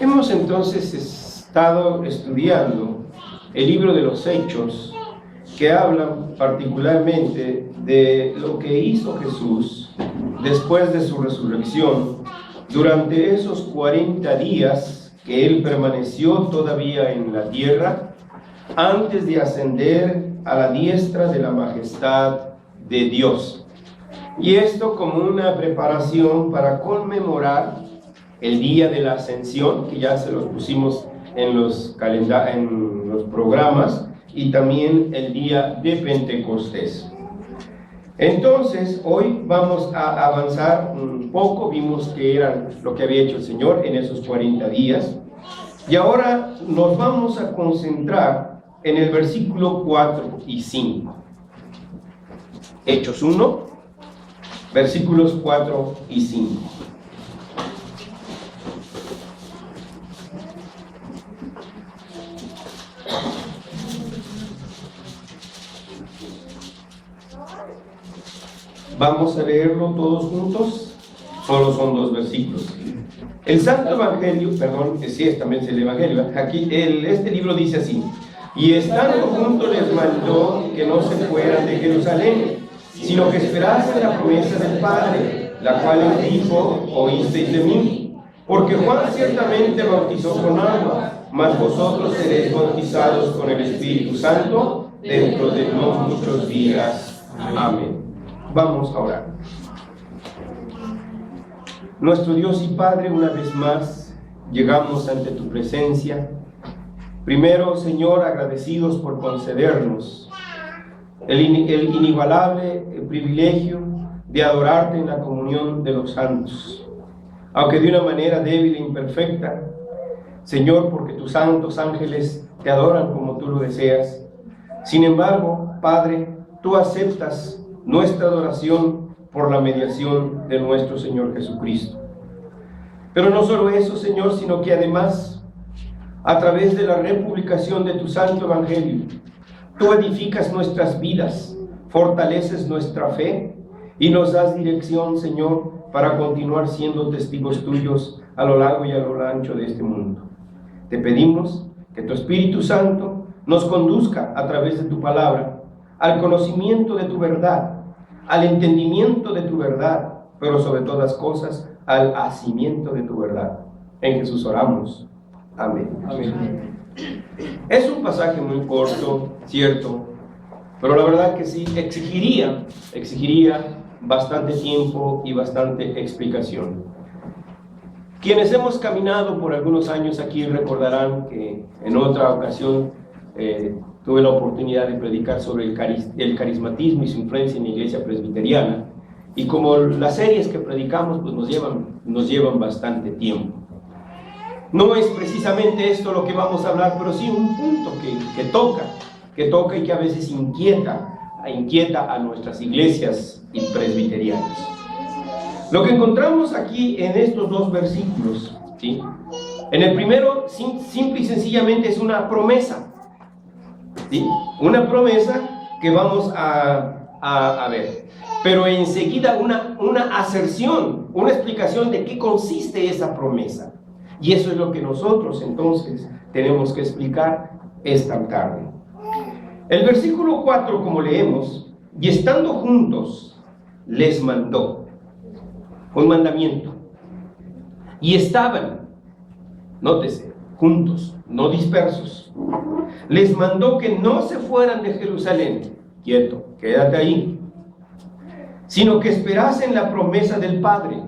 Hemos entonces estado estudiando el libro de los Hechos, que hablan particularmente de lo que hizo Jesús después de su resurrección, durante esos 40 días que Él permaneció todavía en la tierra, antes de ascender a la diestra de la majestad de Dios. Y esto como una preparación para conmemorar el día de la ascensión, que ya se los pusimos en los programas, y también el día de Pentecostés. Entonces, hoy vamos a avanzar un poco. Vimos que era lo que había hecho el Señor en esos 40 días. Y ahora nos vamos a concentrar en el versículo 4 y 5. Hechos 1, versículos 4 y 5. Vamos a leerlo todos juntos. Solo son 2 versículos. El Santo Evangelio, también es el Evangelio. Aquí, este libro dice así: y estando juntos les mandó que no se fueran de Jerusalén, sino que esperasen la promesa del Padre, la cual les dijo: oísteis de mí. Porque Juan ciertamente bautizó con agua, mas vosotros seréis bautizados con el Espíritu Santo dentro de no muchos días. Amén. Vamos a orar. Nuestro Dios y Padre, una vez más llegamos ante tu presencia. Primero, Señor, agradecidos por concedernos el inigualable privilegio de adorarte en la comunión de los santos, aunque de una manera débil e imperfecta, Señor, porque tus santos ángeles te adoran como tú lo deseas. Sin embargo, Padre, tú aceptas nuestra adoración por la mediación de nuestro Señor Jesucristo. Pero no solo eso, Señor, sino que además, a través de la republicación de tu Santo Evangelio, tú edificas nuestras vidas, fortaleces nuestra fe y nos das dirección, Señor, para continuar siendo testigos tuyos a lo largo y a lo ancho de este mundo. Te pedimos que tu Espíritu Santo nos conduzca a través de tu palabra al conocimiento de tu verdad, al entendimiento de tu verdad, pero sobre todas cosas, al hacimiento de tu verdad. En Jesús oramos. Amén. Amén. Es un pasaje muy corto, cierto, pero la verdad que sí exigiría bastante tiempo y bastante explicación. Quienes hemos caminado por algunos años aquí recordarán que en otra ocasión tuve la oportunidad de predicar sobre el carismatismo y su influencia en la iglesia presbiteriana, y como las series que predicamos pues nos llevan bastante tiempo. No es precisamente esto lo que vamos a hablar, pero sí un punto que toca y que a veces inquieta a nuestras iglesias presbiterianas. Lo que encontramos aquí en estos 2 versículos, ¿sí? En el primero, simple y sencillamente es una promesa, ¿sí? Una promesa que vamos a ver, pero enseguida una aserción, una explicación de qué consiste esa promesa. Y eso es lo que nosotros entonces tenemos que explicar esta tarde. El versículo 4, como leemos, y estando juntos les mandó, un mandamiento, y estaban, nótese, juntos, no dispersos. Les mandó que no se fueran de Jerusalén, quieto, quédate ahí, sino que esperasen la promesa del Padre,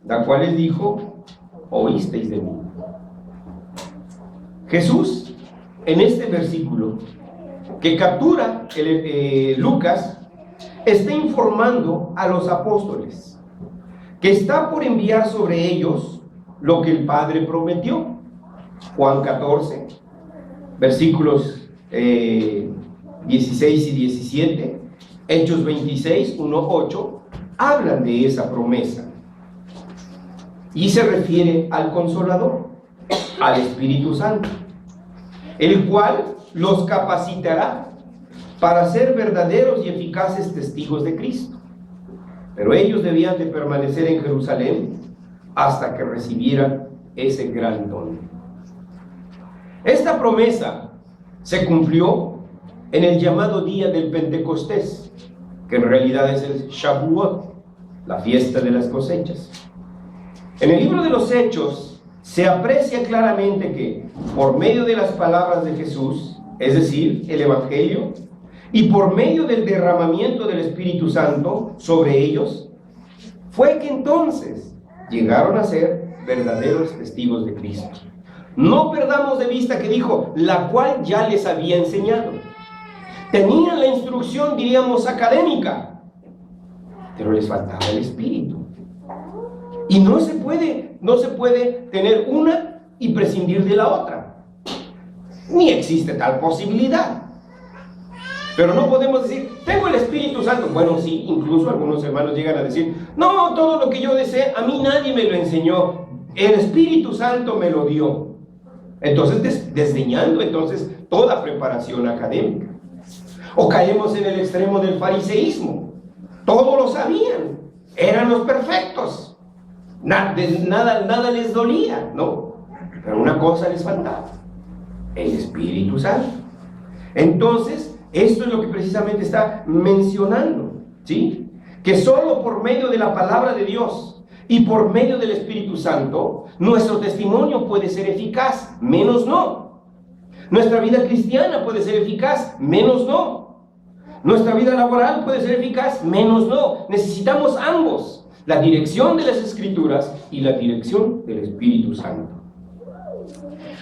la cual les dijo: oísteis de mí. Jesús, en este versículo que captura Lucas, está informando a los apóstoles que está por enviar sobre ellos lo que el Padre prometió. Juan 14, versículos 16 y 17, Hechos 26, 1, 8, hablan de esa promesa. Y se refiere al Consolador, al Espíritu Santo, el cual los capacitará para ser verdaderos y eficaces testigos de Cristo. Pero ellos debían de permanecer en Jerusalén hasta que recibieran ese gran don. Esta promesa se cumplió en el llamado día del Pentecostés, que en realidad es el Shavuot, la fiesta de las cosechas. En el libro de los Hechos se aprecia claramente que por medio de las palabras de Jesús, es decir, el Evangelio, y por medio del derramamiento del Espíritu Santo sobre ellos, fue que entonces llegaron a ser verdaderos testigos de Cristo. No perdamos de vista que dijo, la cual ya les había enseñado. Tenían la instrucción, diríamos, académica, pero les faltaba el Espíritu. Y no se puede tener una y prescindir de la otra. Ni existe tal posibilidad. Pero no podemos decir, tengo el Espíritu Santo. Bueno, sí, incluso algunos hermanos llegan a decir, no, todo lo que yo deseo, a mí nadie me lo enseñó. El Espíritu Santo me lo dio. Entonces, desdeñando toda preparación académica. O caemos en el extremo del fariseísmo. Todos lo sabían, eran los perfectos. Nada les dolía, ¿no? Pero una cosa les faltaba, el Espíritu Santo. Entonces, esto es lo que precisamente está mencionando, ¿sí? Que solo por medio de la palabra de Dios y por medio del Espíritu Santo, nuestro testimonio puede ser eficaz, menos no. Nuestra vida cristiana puede ser eficaz, menos no. Nuestra vida laboral puede ser eficaz, menos no. Necesitamos ambos, la dirección de las Escrituras y la dirección del Espíritu Santo.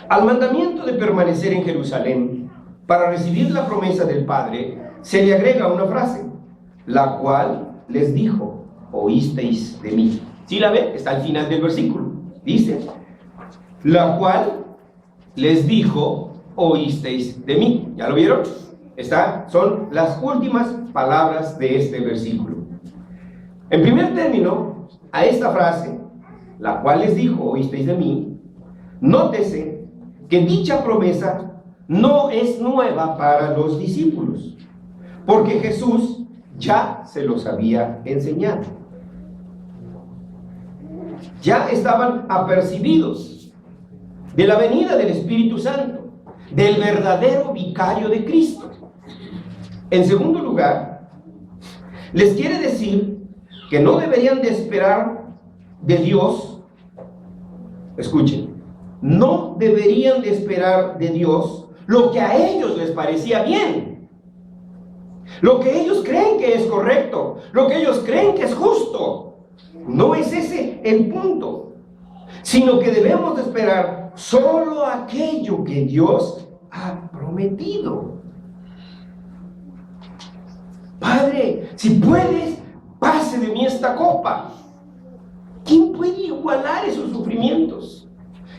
Al mandamiento de permanecer en Jerusalén para recibir la promesa del Padre, se le agrega una frase, la cual les dijo, oísteis de mí. ¿Sí la ven? Está al final del versículo. Dice, la cual les dijo, oísteis de mí. ¿Ya lo vieron? Son las últimas palabras de este versículo. En primer término, a esta frase, la cual les dijo, oísteis de mí, nótese que dicha promesa no es nueva para los discípulos, porque Jesús ya se los había enseñado. Ya estaban apercibidos de la venida del Espíritu Santo, del verdadero vicario de Cristo. En segundo lugar, les quiere decir que no deberían de esperar de Dios, escuchen, no deberían de esperar de Dios lo que a ellos les parecía bien, lo que ellos creen que es correcto, lo que ellos creen que es justo. No es ese el punto, sino que debemos de esperar solo aquello que Dios ha prometido. Padre, si puedes, pase de mí esta copa. ¿Quién puede igualar esos sufrimientos?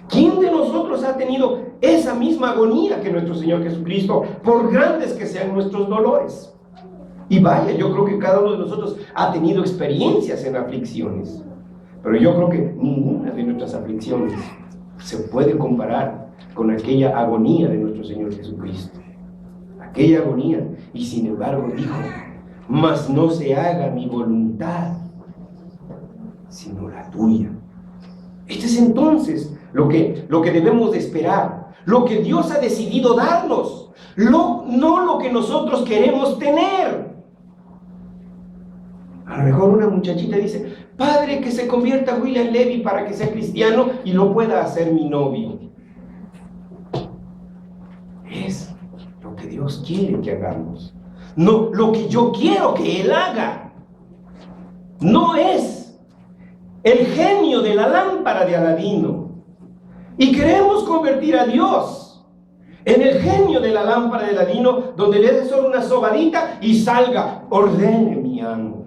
¿Quién de nosotros ha tenido esa misma agonía que nuestro Señor Jesucristo, por grandes que sean nuestros dolores? Y vaya, yo creo que cada uno de nosotros ha tenido experiencias en aflicciones, pero yo creo que ninguna de nuestras aflicciones se puede comparar con aquella agonía de nuestro Señor Jesucristo. Aquella agonía, y sin embargo dijo, mas no se haga mi voluntad, sino la tuya. Este es entonces lo que debemos de esperar, lo que Dios ha decidido darnos, no lo que nosotros queremos tener. A lo mejor una muchachita dice, padre, que se convierta William Levy para que sea cristiano y lo pueda hacer mi novio. Es lo que Dios quiere que hagamos, no lo que yo quiero que Él haga. No es el genio de la lámpara de Aladino. Y queremos convertir a Dios en el genio de la lámpara de Aladino, donde le dé solo una sobadita y salga, ordene mi amo.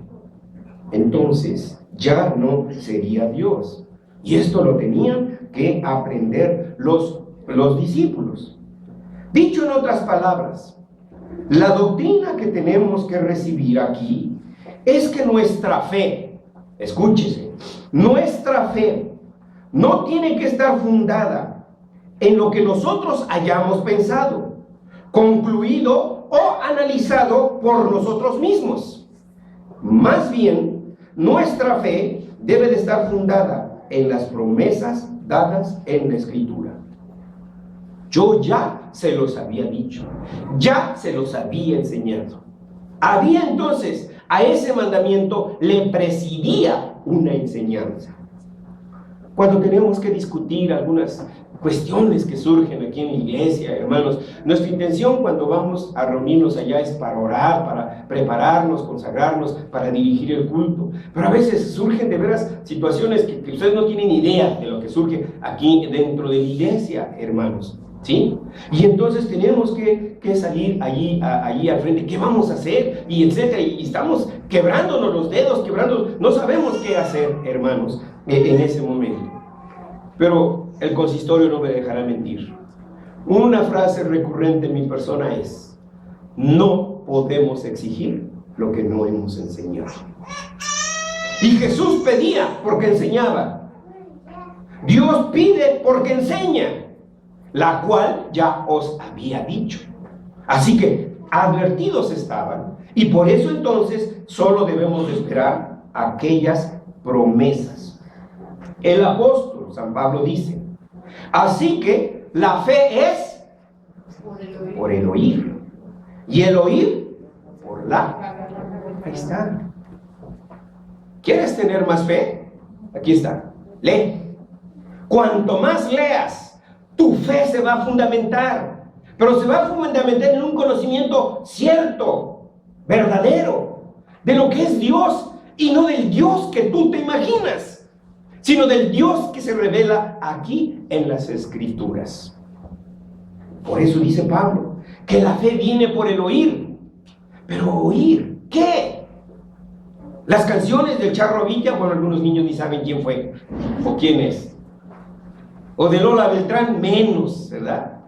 Entonces ya no sería Dios. Y esto lo tenían que aprender los discípulos. Dicho en otras palabras, la doctrina que tenemos que recibir aquí es que nuestra fe, escúchese, nuestra fe no tiene que estar fundada en lo que nosotros hayamos pensado, concluido o analizado por nosotros mismos. Más bien, nuestra fe debe de estar fundada en las promesas dadas en la Escritura. Yo ya se los había dicho, ya se los había enseñado. Había entonces, a ese mandamiento le presidía una enseñanza. Cuando tenemos que discutir algunas cuestiones que surgen aquí en la iglesia, hermanos, nuestra intención cuando vamos a reunirnos allá es para orar, para prepararnos, consagrarnos, para dirigir el culto. Pero a veces surgen de veras situaciones que ustedes no tienen idea de lo que surge aquí dentro de la iglesia, hermanos, ¿sí? Y entonces tenemos que salir allí al frente. ¿Qué vamos a hacer? Y etcétera. Y estamos quebrándonos los dedos, no sabemos qué hacer, hermanos, en ese momento. Pero el consistorio no me dejará mentir. Una frase recurrente en mi persona es: no podemos exigir lo que no hemos enseñado. Y Jesús pedía porque enseñaba. Dios pide porque enseña, la cual ya os había dicho. Así que advertidos estaban, y por eso entonces solo debemos de esperar aquellas promesas. El apóstol San Pablo dice: así que la fe es por el oír, y el oír por la. Ahí está. ¿Quieres tener más fe? Aquí está. Lee. Cuanto más leas, tu fe se va a fundamentar, pero se va a fundamentar en un conocimiento cierto, verdadero, de lo que es Dios, y no del Dios que tú te imaginas, sino del Dios que se revela aquí en las Escrituras. Por eso dice Pablo que la fe viene por el oír. Pero ¿oír qué? Las canciones del Charro Villa, bueno, algunos niños ni saben quién fue o quién es. O de Lola Beltrán, menos, ¿verdad?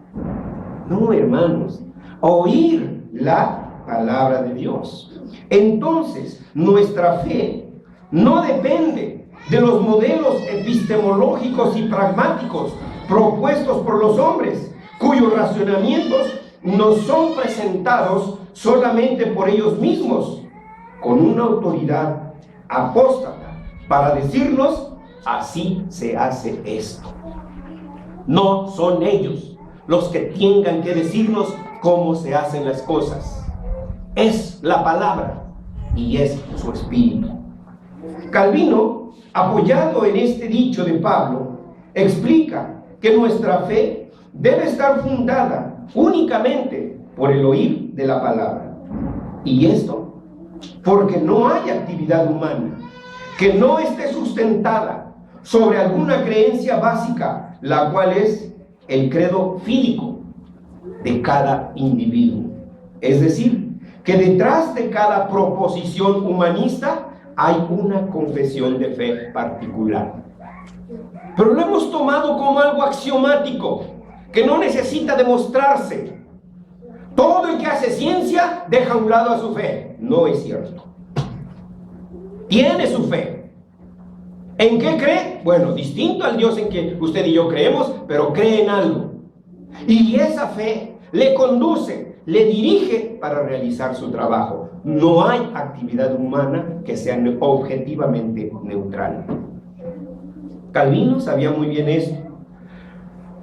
No, hermanos, oír la palabra de Dios. Entonces, nuestra fe no depende de los modelos epistemológicos y pragmáticos propuestos por los hombres, cuyos racionamientos nos son presentados solamente por ellos mismos, con una autoridad apóstata, para decirnos: así se hace esto. No son ellos los que tengan que decirnos cómo se hacen las cosas. Es la palabra y es su espíritu. Calvino, apoyado en este dicho de Pablo, explica que nuestra fe debe estar fundada únicamente por el oír de la palabra. Y esto porque no hay actividad humana que no esté sustentada sobre alguna creencia básica, la cual es el credo fílico de cada individuo. Es decir, que detrás de cada proposición humanista hay una confesión de fe particular. Pero lo hemos tomado como algo axiomático, que no necesita demostrarse. Todo el que hace ciencia deja a un lado a su fe. No es cierto. Tiene su fe. ¿En qué cree? Bueno, distinto al Dios en que usted y yo creemos, pero cree en algo. Y esa fe le conduce, le dirige para realizar su trabajo. No hay actividad humana que sea objetivamente neutral. Calvino sabía muy bien esto,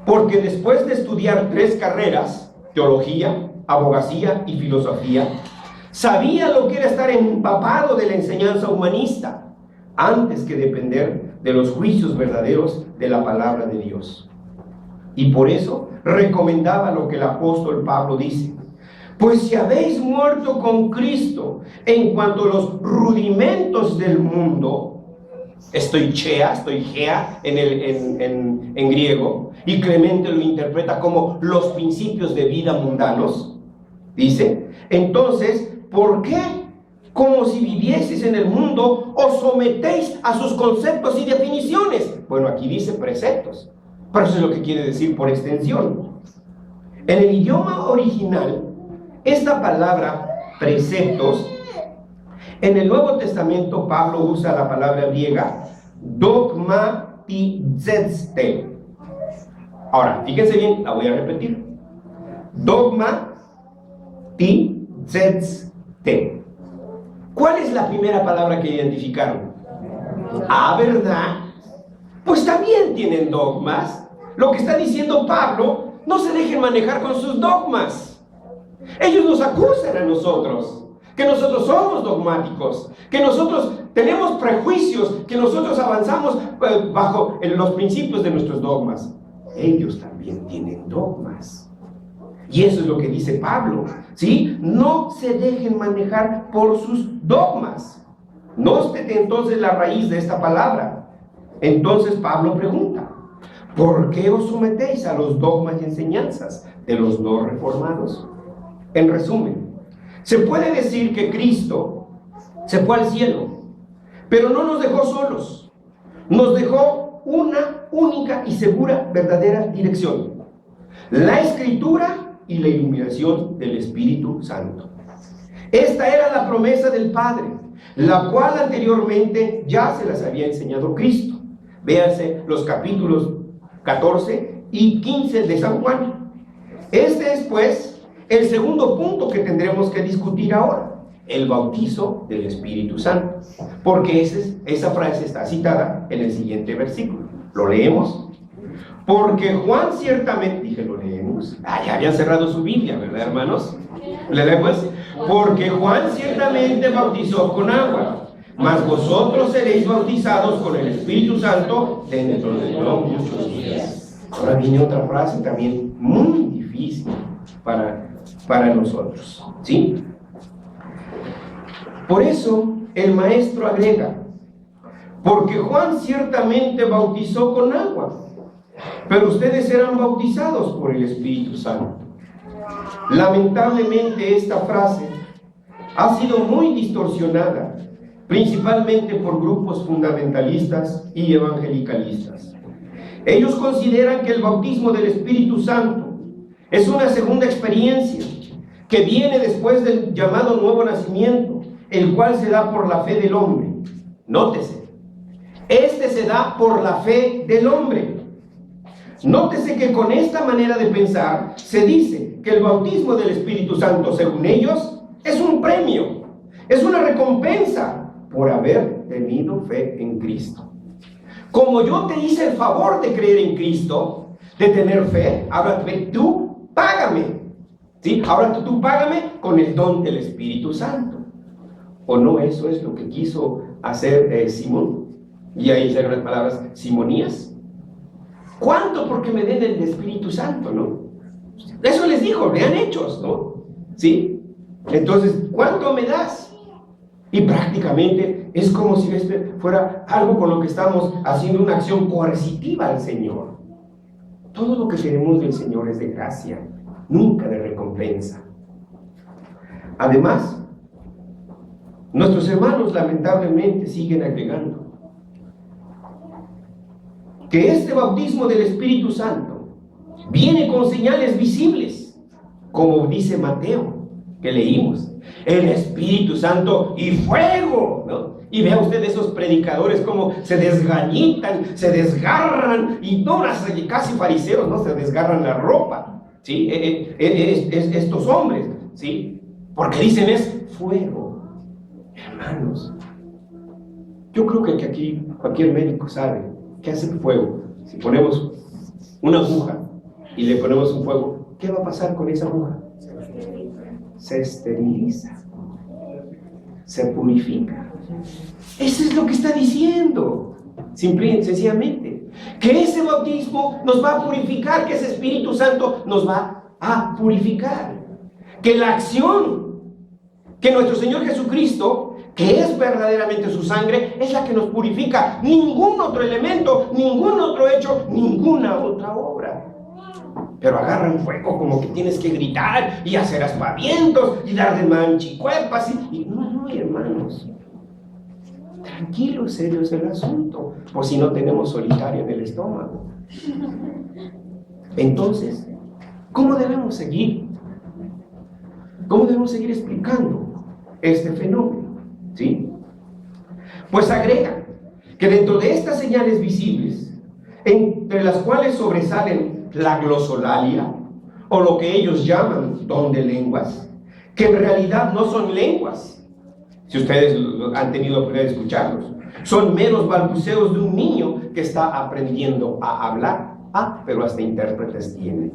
porque después de estudiar 3 carreras, teología, abogacía y filosofía, sabía lo que era estar empapado de la enseñanza humanista, antes que depender de los juicios verdaderos de la palabra de Dios. Y por eso recomendaba lo que el apóstol Pablo dice: pues si habéis muerto con Cristo en cuanto a los rudimentos del mundo, estoy gea en griego, y Clemente lo interpreta como los principios de vida mundanos, dice, entonces, ¿por qué? Como si vivieseis en el mundo, os sometéis a sus conceptos y definiciones. Bueno, aquí dice preceptos, pero eso es lo que quiere decir por extensión. En el idioma original, esta palabra preceptos, en el Nuevo Testamento Pablo usa la palabra griega dogmatizeste. Ahora, fíjense bien, la voy a repetir. Dogmatizeste. Tzedte. ¿Cuál es la primera palabra que identificaron? Ah, ¿verdad? Pues también tienen dogmas. Lo que está diciendo Pablo, no se dejen manejar con sus dogmas. Ellos nos acusan a nosotros, que nosotros somos dogmáticos, que nosotros tenemos prejuicios, que nosotros avanzamos bajo los principios de nuestros dogmas. Ellos también tienen dogmas. Y eso es lo que dice Pablo, ¿sí? No se dejen manejar por sus dogmas. Nótese entonces la raíz de esta palabra. Entonces Pablo pregunta: ¿por qué os sometéis a los dogmas y enseñanzas de los no reformados? En resumen, se puede decir que Cristo se fue al cielo, pero no nos dejó solos. Nos dejó una única y segura, verdadera dirección: la Escritura y la iluminación del Espíritu Santo. Esta era la promesa del Padre, la cual anteriormente ya se las había enseñado Cristo. Véanse los capítulos 14 y 15 de San Juan. Este es, pues, el segundo punto que tendremos que discutir ahora: el bautizo del Espíritu Santo. Porque esa frase está citada en el siguiente versículo. ¿Lo leemos? Porque Juan ciertamente, dije, ¿lo leemos? Ya habían cerrado su Biblia, ¿verdad, hermanos? ¿Le leemos? Porque Juan ciertamente bautizó con agua, mas vosotros seréis bautizados con el Espíritu Santo dentro de no muchos días. Ahora viene otra frase también muy difícil para nosotros, ¿sí? Por eso el maestro agrega: porque Juan ciertamente bautizó con agua, pero ustedes serán bautizados por el Espíritu Santo. Lamentablemente esta frase ha sido muy distorsionada, principalmente por grupos fundamentalistas y evangelicalistas. Ellos consideran que el bautismo del Espíritu Santo es una segunda experiencia que viene después del llamado nuevo nacimiento, el cual se da por la fe del hombre. Nótese, este se da por la fe del hombre. Nótese que con esta manera de pensar se dice que el bautismo del Espíritu Santo, según ellos, es un premio, es una recompensa por haber tenido fe en Cristo. Como yo te hice el favor de creer en Cristo, de tener fe, ahora tú págame, ¿sí? Ahora tú págame con el don del Espíritu Santo. ¿O no eso es lo que quiso hacer Simón? Y ahí se las palabras simonías. ¿Cuánto porque me den el Espíritu Santo, no? Eso les dijo, vean Hechos, ¿no? ¿Sí? Entonces, ¿cuánto me das? Y prácticamente es como si este fuera algo con lo que estamos haciendo una acción coercitiva al Señor. Todo lo que tenemos del Señor es de gracia, nunca de recompensa. Además, nuestros hermanos lamentablemente siguen agregando que este bautismo del Espíritu Santo viene con señales visibles, como dice Mateo, que leímos: el Espíritu Santo y fuego, ¿no? Y vea usted esos predicadores como se desgañitan, se desgarran, y no, casi fariseos, ¿no? Se desgarran la ropa, ¿sí? Estos hombres, ¿sí? Porque dicen es fuego. Hermanos, yo creo que aquí cualquier médico sabe ¿qué hace el fuego? Si ponemos una aguja y le ponemos un fuego, ¿qué va a pasar con esa aguja? Se esteriliza, se purifica. Eso es lo que está diciendo, simple y sencillamente, que ese bautismo nos va a purificar, que ese Espíritu Santo nos va a purificar, que la acción que nuestro Señor Jesucristo, que es verdaderamente su sangre, es la que nos purifica. Ningún otro elemento, ningún otro hecho, ninguna otra obra. Pero agarran fuego como que tienes que gritar y hacer aspavientos y dar de manchicuepas y no, hermanos, tranquilo, serio es el asunto, por si no tenemos solitario en el estómago. Entonces, ¿cómo debemos seguir? ¿Cómo debemos seguir explicando este fenómeno? ¿Sí? Pues agrega que dentro de estas señales visibles, entre las cuales sobresalen la glosolalia, o lo que ellos llaman don de lenguas, que en realidad no son lenguas, si ustedes han tenido oportunidad de escucharlos. Son meros balbuceos de un niño que está aprendiendo a hablar. Ah, pero hasta intérpretes tiene.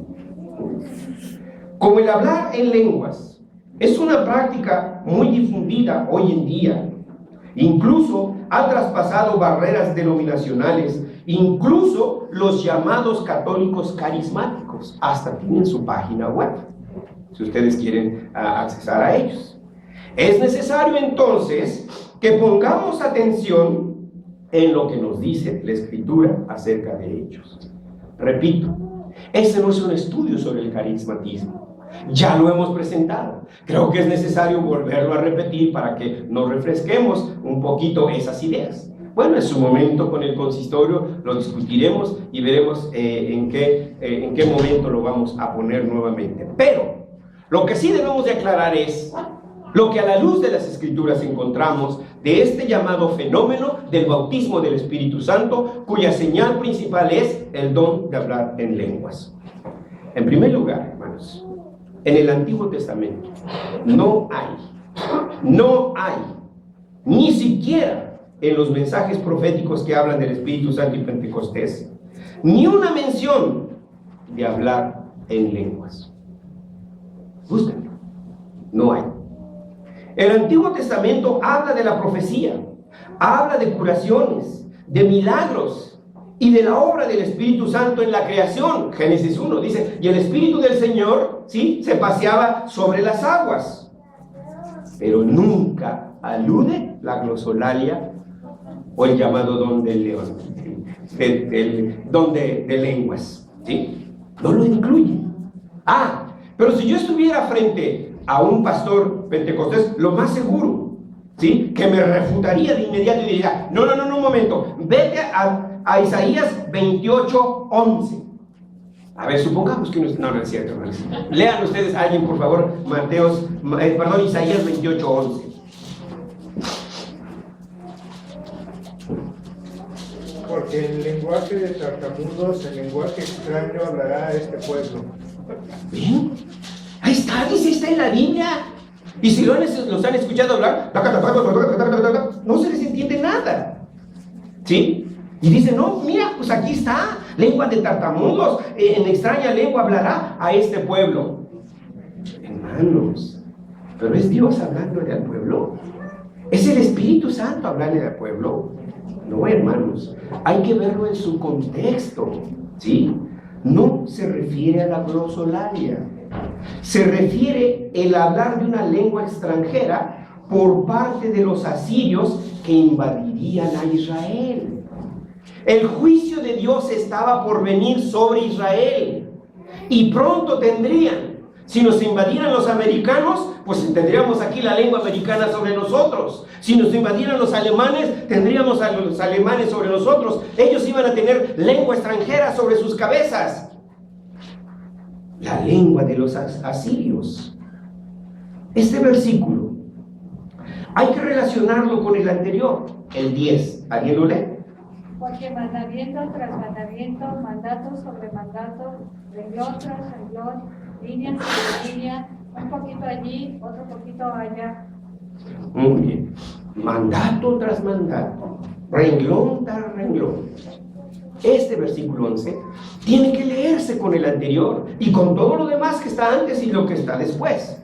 Como el hablar en lenguas es una práctica muy difundida hoy en día, incluso ha traspasado barreras denominacionales, incluso los llamados católicos carismáticos hasta tienen su página web, si ustedes quieren accesar a ellos. Es necesario entonces que pongamos atención en lo que nos dice la Escritura acerca de ellos. Repito, este no es un estudio sobre el carismatismo. Ya lo hemos presentado. Creo que es necesario volverlo a repetir para que nos refresquemos un poquito esas ideas. Bueno, en su momento con el consistorio lo discutiremos y veremos en qué momento lo vamos a poner nuevamente. Pero lo que sí debemos de aclarar es lo que a la luz de las Escrituras encontramos de este llamado fenómeno del bautismo del Espíritu Santo, cuya señal principal es el don de hablar en lenguas. En primer lugar, hermanos, en el Antiguo Testamento no hay, ni siquiera en los mensajes proféticos que hablan del Espíritu Santo y Pentecostés, ni una mención de hablar en lenguas. Búsquenlo, no hay. El Antiguo Testamento habla de la profecía, habla de curaciones, de milagros y de la obra del Espíritu Santo en la creación. Génesis 1 dice, y el Espíritu del Señor, ¿sí?, se paseaba sobre las aguas. Pero nunca alude la glosolalia o el llamado don del león, el don de lenguas, ¿sí? No lo incluye. Pero si yo estuviera frente a un pastor pentecostés, lo más seguro, ¿sí?, que me refutaría de inmediato y diría, no, un momento, vete a Isaías 28:11. A ver, supongamos que no es cierto, hermanos. Lean ustedes, alguien, por favor, Isaías 28:11. Porque en lenguaje de tartamudos, en lenguaje extraño hablará a este pueblo. ¿Bien? Ahí está, dice, está en la Biblia. Y si los han escuchado hablar, no se les entiende nada, ¿sí? Y dice, no, mira, pues aquí está, lengua de tartamudos, en extraña lengua hablará a este pueblo. Hermanos, pero es Dios hablándole al pueblo. ¿Es el Espíritu Santo hablarle al pueblo? No, hermanos, hay que verlo en su contexto, ¿sí? No se refiere a la glosolalia, se refiere el hablar de una lengua extranjera por parte de los asirios que invadirían a Israel. El juicio de Dios estaba por venir sobre Israel y pronto tendrían. Si nos invadieran los americanos, pues tendríamos aquí la lengua americana sobre nosotros. Si nos invadieran los alemanes, tendríamos a los alemanes sobre nosotros. Ellos iban a tener lengua extranjera sobre sus cabezas. La lengua de los asirios. Este versículo hay que relacionarlo con el anterior, el 10. ¿Alguien lo lee? Porque mandamiento tras mandamiento, mandato sobre mandato, renglón tras renglón, línea sobre línea, un poquito allí, otro poquito allá. Muy bien. Mandato tras mandato, renglón tras renglón. Este versículo 11 tiene que leerse con el anterior y con todo lo demás que está antes y lo que está después.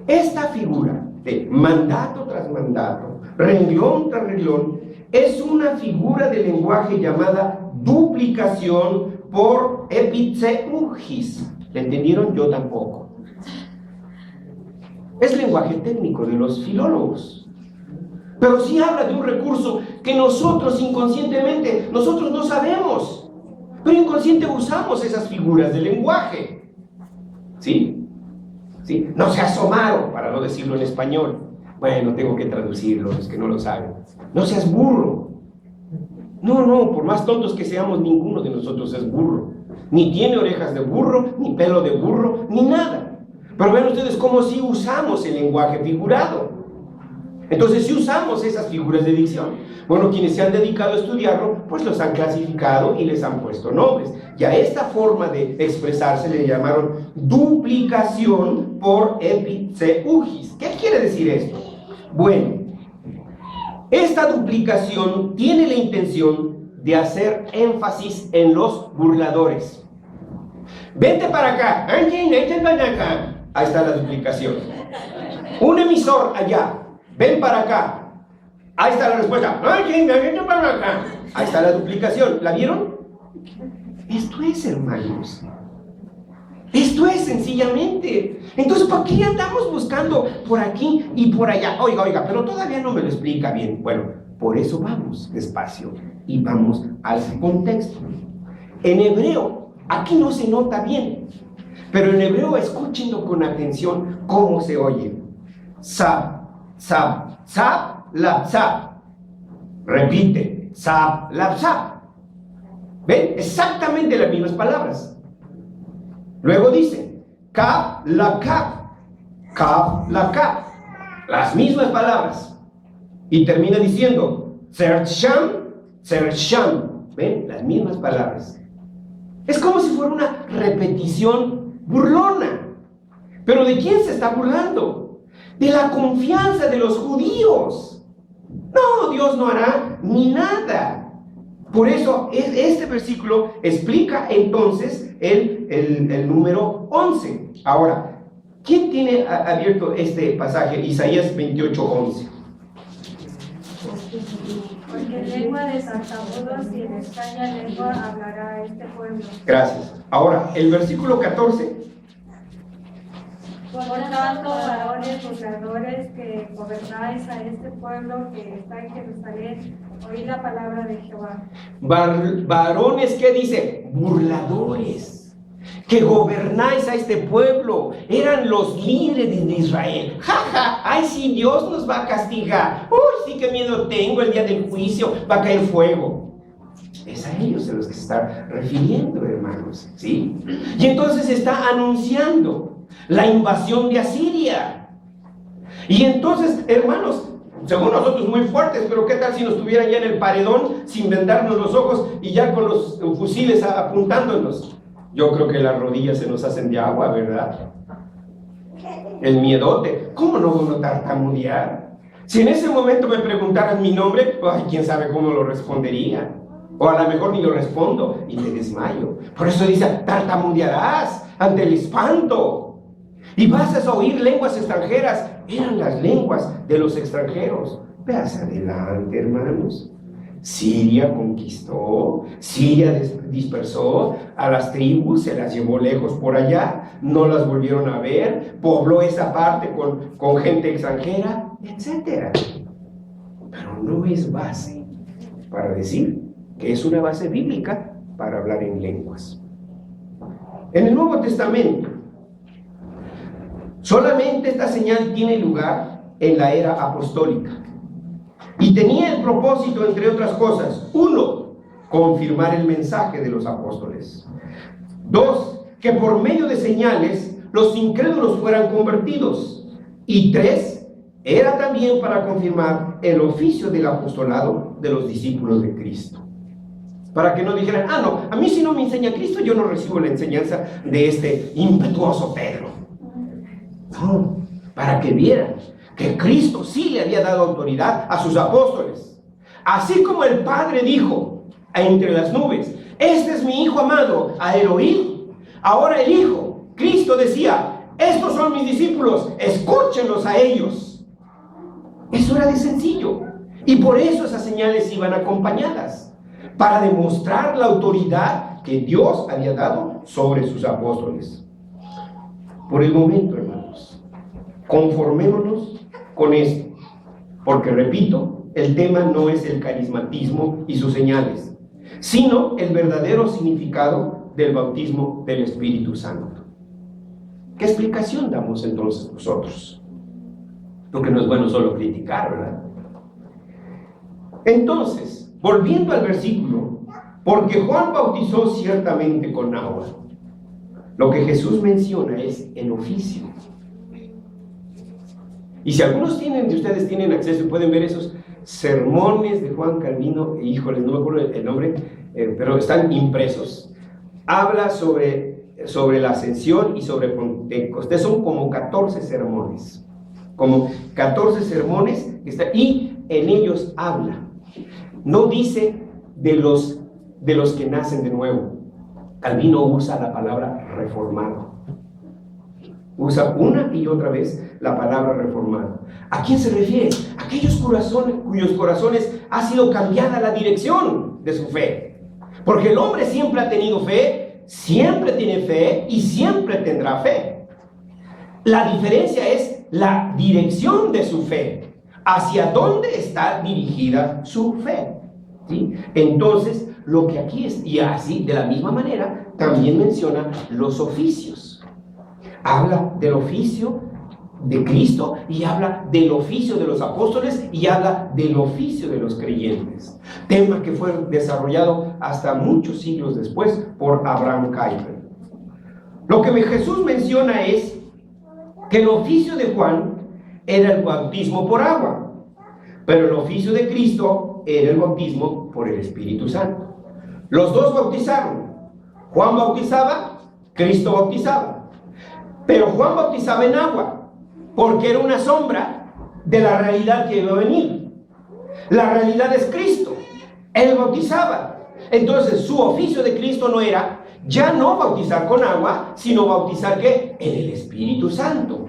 Esta figura de mandato tras mandato, renglón tras renglón, es una figura de lenguaje llamada duplicación por epitseugis. ¿Le entendieron? Yo tampoco. Es lenguaje técnico de los filólogos, pero sí habla de un recurso que nosotros inconscientemente, nosotros no sabemos, pero inconscientemente usamos esas figuras de lenguaje. ¿Sí? ¿Sí? No se asomaron, para no decirlo en español. Bueno, tengo que traducirlo, los que no lo saben. No seas burro. No, por más tontos que seamos, ninguno de nosotros es burro. Ni tiene orejas de burro, ni pelo de burro, ni nada. Pero vean ustedes cómo sí usamos el lenguaje figurado. Entonces, si usamos esas figuras de dicción, bueno, quienes se han dedicado a estudiarlo, pues los han clasificado y les han puesto nombres. Y a esta forma de expresarse le llamaron duplicación por epitseugis. ¿Qué quiere decir esto? Bueno, esta duplicación tiene la intención de hacer énfasis en los burladores. Vente para acá. Ahí está la duplicación. Un emisor allá. Ven para acá. Ahí está la respuesta. Vente para acá. Ahí está la duplicación. ¿La vieron? Esto es, hermanos. Esto es sencillamente. Entonces, ¿por qué andamos buscando por aquí y por allá? Oiga, pero todavía no me lo explica bien. Bueno, por eso vamos despacio y vamos al contexto. En hebreo, aquí no se nota bien, pero en hebreo escúchenlo con atención cómo se oye. Sab, sab, sab, lab, sab. Repite, sab, lab, sab. ¿Ven? Exactamente las mismas palabras. Luego dice, kaf, la kaf, la kaf. Las mismas palabras. Y termina diciendo, sersham, sersham. ¿Ven? Las mismas palabras. Es como si fuera una repetición burlona. ¿Pero de quién se está burlando? De la confianza de los judíos. No, Dios no hará ni nada. Por eso, este versículo explica entonces el número 11. Ahora, ¿quién tiene abierto este pasaje? Isaías 28:11. Porque lengua de tartamudos y en extraña lengua hablará este pueblo. Gracias. Ahora, el versículo 14. Por tanto, varones burladores que gobernáis a este pueblo que está en Jerusalén, oíd la palabra de Jehová. Varones, ¿qué dice? Burladores, que gobernáis a este pueblo. Eran los líderes de Israel. Ay, sí, Dios nos va a castigar. Uy, sí, qué miedo tengo, el día del juicio va a caer fuego. Es a ellos a los que se está refiriendo, hermanos, ¿sí? Y entonces está anunciando la invasión de Asiria. Y entonces, hermanos, según nosotros muy fuertes, pero ¿qué tal si nos tuvieran ya en el paredón sin vendarnos los ojos y ya con los fusiles apuntándonos? Yo creo que las rodillas se nos hacen de agua, ¿verdad? El miedote. ¿Cómo no voy a tartamudear? Si en ese momento me preguntaran mi nombre, ay, quién sabe cómo lo respondería. O a lo mejor ni lo respondo y me desmayo. Por eso dice, tartamudearás ante el espanto. Y vas a oír lenguas extranjeras. Eran las lenguas de los extranjeros. Veas adelante, hermanos. Siria conquistó, Siria dispersó a las tribus, se las llevó lejos por allá, no las volvieron a ver, pobló esa parte con gente extranjera, etc. Pero no es base para decir que es una base bíblica para hablar en lenguas. En el Nuevo Testamento, solamente esta señal tiene lugar en la era apostólica. Y tenía el propósito, entre otras cosas, 1, confirmar el mensaje de los apóstoles. 2, que por medio de señales los incrédulos fueran convertidos. Y 3, era también para confirmar el oficio del apostolado de los discípulos de Cristo. Para que no dijeran, no, a mí si no me enseña Cristo, yo no recibo la enseñanza de este impetuoso Pedro. No, para que vieran que Cristo sí le había dado autoridad a sus apóstoles. Así como el Padre dijo entre las nubes, este es mi Hijo amado, a él oíd. Ahora el Hijo, Cristo decía, estos son mis discípulos, escúchenlos a ellos. Eso era de sencillo. Y por eso esas señales iban acompañadas, para demostrar la autoridad que Dios había dado sobre sus apóstoles. Por el momento, hermanos, conformémonos con esto, porque repito, el tema no es el carismatismo y sus señales, sino el verdadero significado del bautismo del Espíritu Santo. ¿Qué explicación damos entonces nosotros? Porque no es bueno solo criticar, ¿verdad? Entonces, volviendo al versículo, porque Juan bautizó ciertamente con agua, lo que Jesús menciona es el oficio. Y si algunos de ustedes tienen acceso y pueden ver esos sermones de Juan Calvino, híjoles, no me acuerdo el nombre, pero están impresos. Habla sobre la ascensión y sobre Pentecostés. Son como 14 sermones. Como 14 sermones y en ellos habla. No dice de los que nacen de nuevo. Calvino usa la palabra reformado. Usa una y otra vez la palabra reformado. ¿A quién se refiere? Aquellos cuyos corazones ha sido cambiada la dirección de su fe. Porque el hombre siempre ha tenido fe, siempre tiene fe y siempre tendrá fe. La diferencia es la dirección de su fe. ¿Hacia dónde está dirigida su fe? ¿Sí? Entonces, lo que aquí es, y así de la misma manera, también menciona los oficios. Habla del oficio de Cristo y habla del oficio de los apóstoles y habla del oficio de los creyentes. Tema que fue desarrollado hasta muchos siglos después por Abraham Kuyper. Lo que Jesús menciona es que el oficio de Juan era el bautismo por agua, pero el oficio de Cristo era el bautismo por el Espíritu Santo. Los dos bautizaron. Juan bautizaba, Cristo bautizaba. Pero Juan bautizaba en agua, porque era una sombra de la realidad que iba a venir. La realidad es Cristo. Él bautizaba. Entonces su oficio de Cristo no era ya no bautizar con agua, sino bautizar ¿qué? En el Espíritu Santo.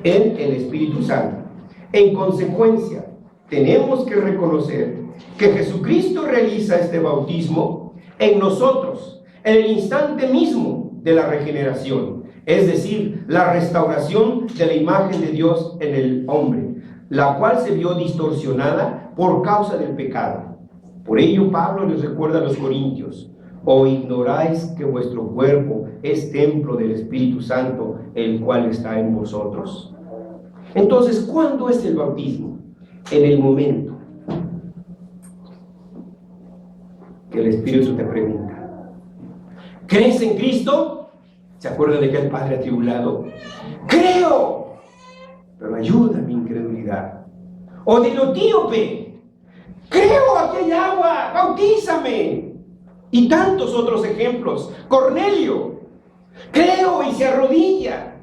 En el Espíritu Santo. En consecuencia, tenemos que reconocer que Jesucristo realiza este bautismo en nosotros, en el instante mismo de la regeneración. Es decir, la restauración de la imagen de Dios en el hombre, la cual se vio distorsionada por causa del pecado. Por ello Pablo les recuerda a los corintios: ¿o ignoráis que vuestro cuerpo es templo del Espíritu Santo, el cual está en vosotros? Entonces, ¿cuándo es el bautismo? En el momento que el Espíritu te pregunta: ¿crees en Cristo? ¿Se acuerdan de aquel padre atribulado? ¡Creo! Pero ayuda mi incredulidad. O del etíope: ¡creo aquí hay agua! ¡Bautízame! Y tantos otros ejemplos. Cornelio: ¡creo! Y se arrodilla.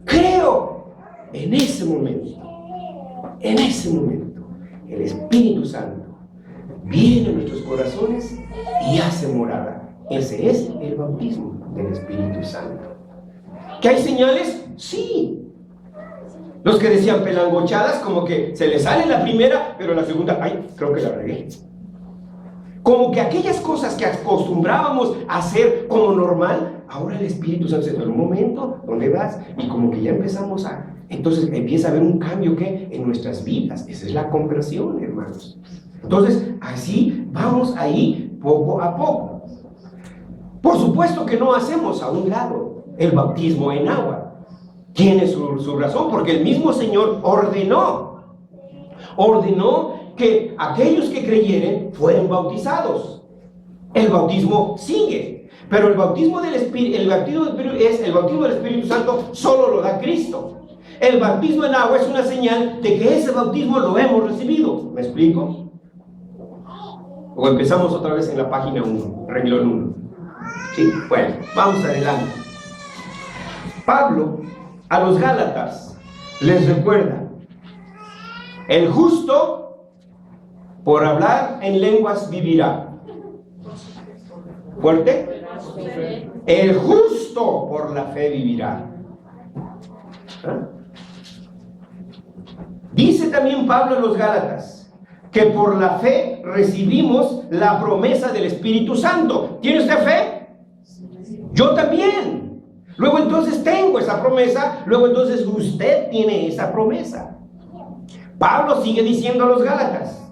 ¡Creo! En ese momento, el Espíritu Santo viene a nuestros corazones y hace morada. Ese es el bautismo del Espíritu Santo. ¿Que hay señales? Sí. Los que decían pelangochadas, como que se les sale la primera, pero la segunda, ay, creo que la regué. Como que aquellas cosas que acostumbrábamos a hacer como normal, ahora el Espíritu Santo se dice: un momento, ¿dónde vas? Y como que ya empezamos a... Entonces empieza a haber un cambio que en nuestras vidas. Esa es la conversión, hermanos. Entonces, así vamos ahí poco a poco. Por supuesto que no hacemos a un lado el bautismo en agua. Tiene su razón, porque el mismo Señor ordenó que aquellos que creyeren fueran bautizados. El bautismo sigue, pero el bautismo del Espíritu, el bautismo del Espíritu Santo solo lo da Cristo. El bautismo en agua es una señal de que ese bautismo lo hemos recibido. ¿Me explico? O empezamos otra vez en la página 1, renglón 1. Sí, bueno, vamos adelante. Pablo a los Gálatas les recuerda: el justo por hablar en lenguas vivirá. ¿Fuerte? El justo por la fe vivirá. ¿Ah? Dice también Pablo a los Gálatas que por la fe recibimos la promesa del Espíritu Santo. ¿Tiene usted fe? Yo también. Luego entonces tengo esa promesa. Luego entonces usted tiene esa promesa. Pablo sigue diciendo a los Gálatas: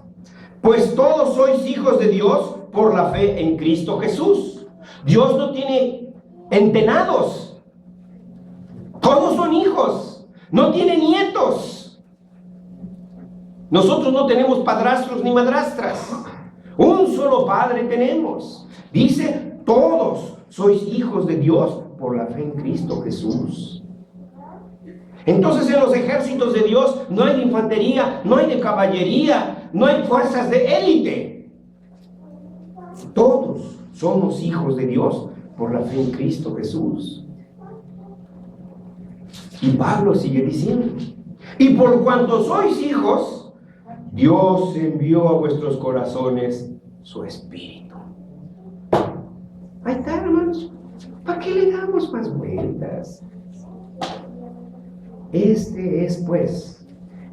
pues todos sois hijos de Dios por la fe en Cristo Jesús. Dios no tiene entenados. Todos son hijos. No tiene nietos. Nosotros no tenemos padrastros ni madrastras. Un solo Padre tenemos. Dice: todos sois hijos de Dios por la fe en Cristo Jesús. Entonces en los ejércitos de Dios no hay de infantería, no hay de caballería, no hay fuerzas de élite. Todos somos hijos de Dios por la fe en Cristo Jesús. Y Pablo sigue diciendo: y por cuanto sois hijos, Dios envió a vuestros corazones su Espíritu. Ahí está, hermanos. ¿Para qué le damos más vueltas? Este es, pues,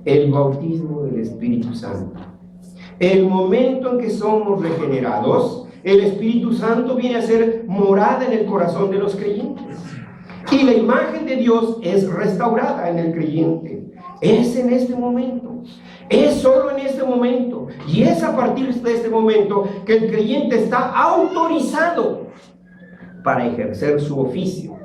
el bautismo del Espíritu Santo. El momento en que somos regenerados, el Espíritu Santo viene a ser morada en el corazón de los creyentes. Y la imagen de Dios es restaurada en el creyente. Es en este momento. Es solo en este momento. Y es a partir de este momento que el creyente está autorizado para ejercer su oficio,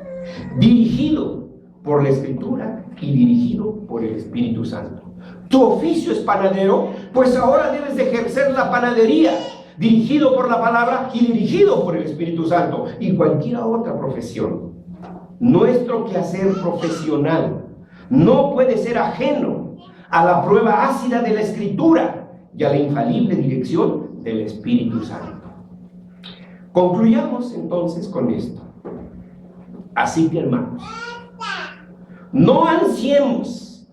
dirigido por la Escritura y dirigido por el Espíritu Santo. Tu oficio es panadero, pues ahora debes de ejercer la panadería, dirigido por la palabra y dirigido por el Espíritu Santo, y cualquier otra profesión. Nuestro quehacer profesional no puede ser ajeno a la prueba ácida de la Escritura y a la infalible dirección del Espíritu Santo. Concluyamos entonces con esto. Así que, hermanos, no ansiemos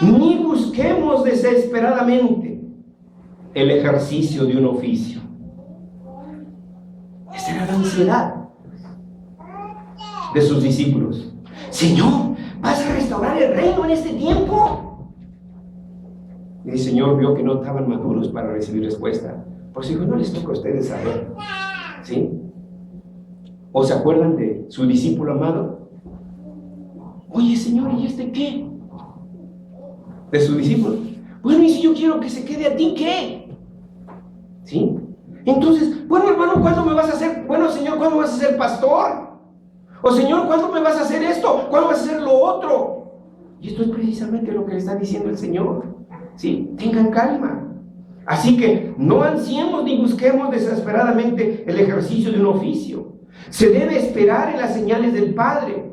ni busquemos desesperadamente el ejercicio de un oficio. Esa era la ansiedad de sus discípulos. Señor, ¿vas a restaurar el reino en este tiempo? Y el Señor vio que no estaban maduros para recibir respuesta. Pues dijo: no les toca a ustedes saber. ¿Sí? ¿O se acuerdan de su discípulo amado? Oye, Señor, ¿y este qué? De su discípulo. Bueno, y si yo quiero que se quede a ti, ¿qué? ¿Sí? Entonces, bueno, hermano, ¿cuándo me vas a hacer? Bueno, Señor, ¿cuándo vas a ser pastor? O Señor, ¿cuándo me vas a hacer esto? ¿Cuándo vas a hacer lo otro? Y esto es precisamente lo que le está diciendo el Señor. ¿Sí? Tengan calma. Así que no ansiemos ni busquemos desesperadamente el ejercicio de un oficio. Se debe esperar en las señales del Padre,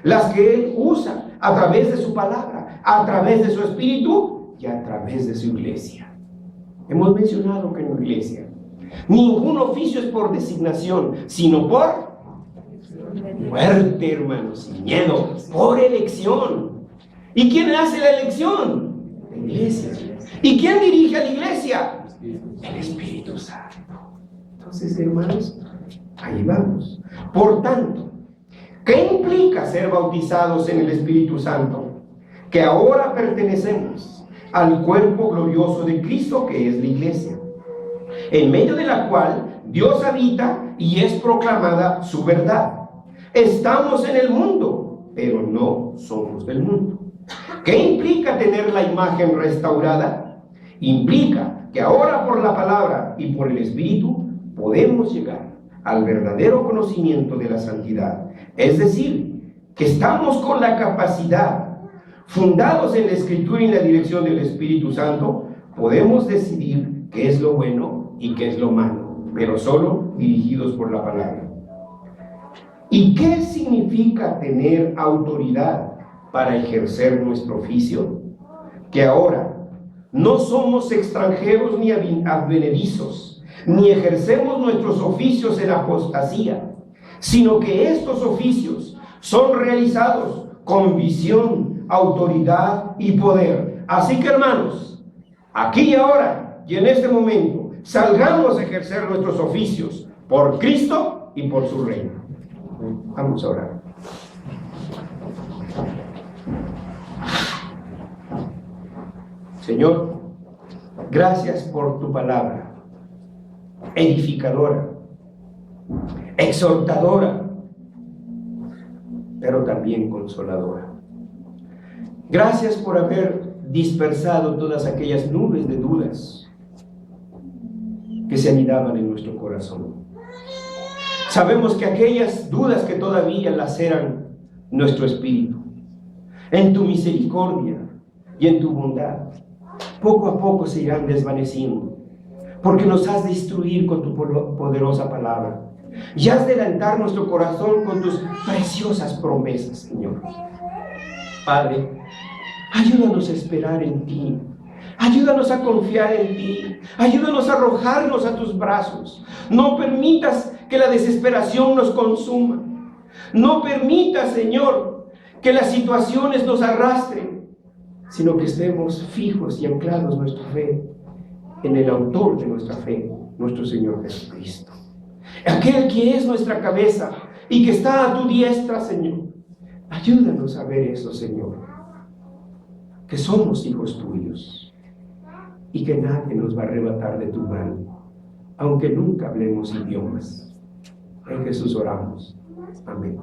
las que Él usa a través de su palabra, a través de su Espíritu y a través de su iglesia. Hemos mencionado que en la iglesia ningún oficio es por designación, sino por muerte, hermanos, sin miedo, por elección. ¿Y quién hace la elección? La iglesia. ¿Y quién dirige a la iglesia? El Espíritu Santo. Entonces, hermanos, ahí vamos. Por tanto, ¿qué implica ser bautizados en el Espíritu Santo? Que ahora pertenecemos al cuerpo glorioso de Cristo, que es la iglesia, en medio de la cual Dios habita y es proclamada su verdad. Estamos en el mundo, pero no somos del mundo. ¿Qué implica tener la imagen restaurada? Implica que ahora por la palabra y por el Espíritu podemos llegar al verdadero conocimiento de la santidad. Es decir, que estamos con la capacidad, fundados en la Escritura y en la dirección del Espíritu Santo, podemos decidir qué es lo bueno y qué es lo malo, pero solo dirigidos por la palabra. ¿Y qué significa tener autoridad para ejercer nuestro oficio? Que ahora no somos extranjeros ni advenedizos, ni ejercemos nuestros oficios en apostasía, sino que estos oficios son realizados con visión, autoridad y poder. Así que, hermanos, aquí y ahora y en este momento, salgamos a ejercer nuestros oficios por Cristo y por su reino. Vamos a orar. Señor, gracias por tu palabra, edificadora, exhortadora, pero también consoladora. Gracias por haber dispersado todas aquellas nubes de dudas que se anidaban en nuestro corazón. Sabemos que aquellas dudas que todavía laceran nuestro espíritu, en tu misericordia y en tu bondad, poco a poco se irán desvaneciendo, porque nos has de instruir con tu poderosa palabra y has de alentar nuestro corazón con tus preciosas promesas, Señor. Padre, ayúdanos a esperar en ti. Ayúdanos a confiar en ti. Ayúdanos a arrojarnos a tus brazos. No permitas que la desesperación nos consuma. No permitas, Señor, que las situaciones nos arrastren, sino que estemos fijos y anclados nuestra fe en el autor de nuestra fe, nuestro Señor Jesucristo. Aquel que es nuestra cabeza y que está a tu diestra, Señor. Ayúdanos a ver eso, Señor, que somos hijos tuyos y que nadie nos va a arrebatar de tu mano, aunque nunca hablemos idiomas. En Jesús oramos. Amén.